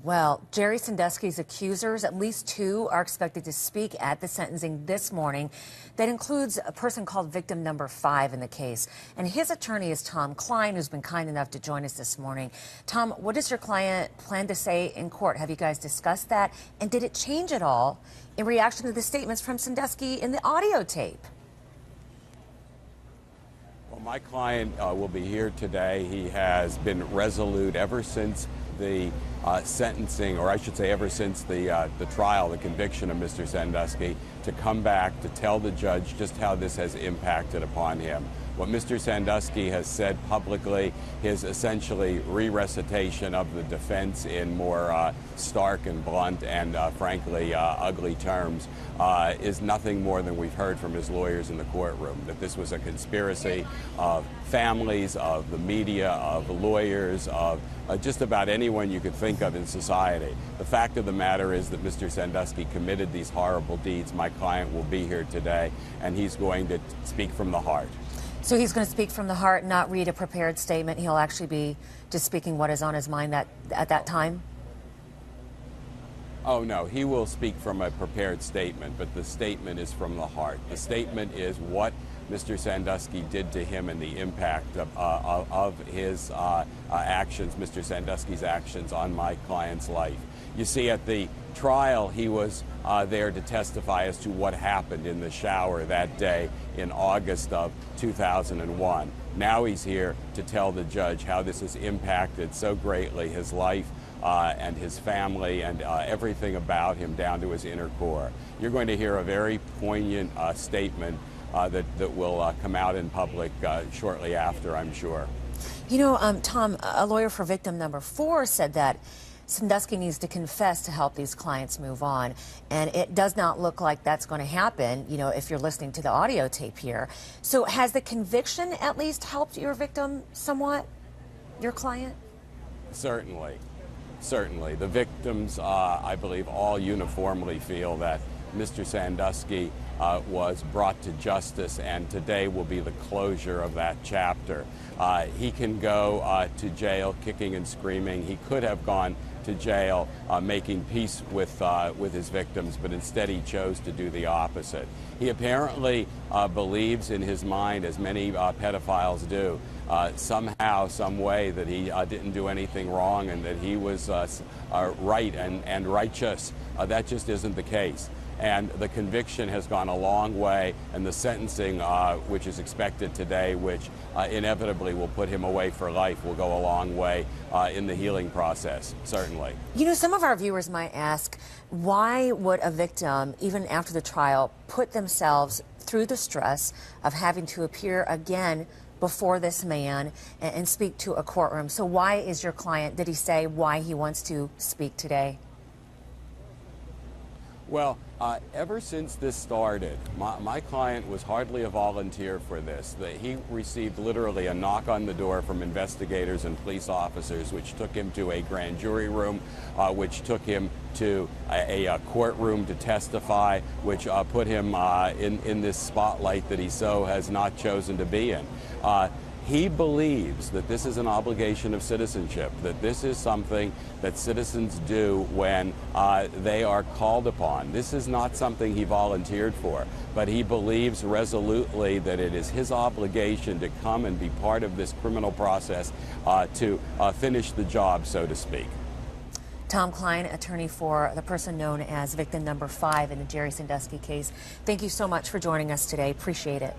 Well, Jerry Sandusky's accusers, at least two, are expected to speak at the sentencing this morning. That includes a person called victim number 5 in the case. And his attorney is Tom Klein, who's been kind enough to join us this morning. Tom, what does your client plan to say in court? Have you guys discussed that? And did it change at all in reaction to the statements from Sandusky in the audio tape? Well, my client will be here today. He has been resolute ever since the sentencing, or I should say ever since the trial, the conviction of Mr. Sandusky, to come back to tell the judge just how this has impacted upon him. What Mr. Sandusky has said publicly, his essentially re-recitation of the defense in more stark and blunt and frankly ugly terms, is nothing more than we've heard from his lawyers in the courtroom, that this was a conspiracy of families, of the media, of lawyers, of just about anyone you could think of in society. The fact of the matter is that Mr. Sandusky committed these horrible deeds. My client will be here today, and he's going to speak from the heart. So he's going to speak from the heart, not read a prepared statement. He'll actually be just speaking what is on his mind at that time? Oh, no, he will speak from a prepared statement, but the statement is from the heart. The statement is what Mr. Sandusky did to him and the impact of his actions, Mr. Sandusky's actions on my client's life. You see, at the trial, he was there to testify as to what happened in the shower that day in August of 2001. Now he's here to tell the judge how this has impacted so greatly his life and his family and everything about him down to his inner core. You're going to hear a very poignant statement that will come out in public shortly after, I'm sure. You know, Tom, a lawyer for victim number 4 said that Sandusky needs to confess to help these clients move on. And it does not look like that's going to happen, you know, if you're listening to the audio tape here. So has the conviction at least helped your victim somewhat, your client? Certainly. Certainly. The victims, I believe, all uniformly feel that Mr. Sandusky was brought to justice, and today will be the closure of that chapter. He can go to jail kicking and screaming. He could have gone to jail making peace with his victims, but instead he chose to do the opposite. He apparently believes in his mind, as many pedophiles do, somehow, some way, that he didn't do anything wrong and that he was right and righteous. That just isn't the case. And the conviction has gone a long way, and the sentencing, which is expected today, which inevitably will put him away for life, will go a long way in the healing process, certainly. You know, some of our viewers might ask, why would a victim, even after the trial, put themselves through the stress of having to appear again before this man and speak to a courtroom? So why is your client, did he say why he wants to speak today? Well, ever since this started, my client was hardly a volunteer for this. He received literally a knock on the door from investigators and police officers, which took him to a grand jury room, which took him to a courtroom to testify, which put him in this spotlight that he so has not chosen to be in. He believes that this is an obligation of citizenship, that this is something that citizens do when they are called upon. This is not something he volunteered for, but he believes resolutely that it is his obligation to come and be part of this criminal process to finish the job, so to speak. Tom Klein, attorney for the person known as victim number 5 in the Jerry Sandusky case. Thank you so much for joining us today. Appreciate it.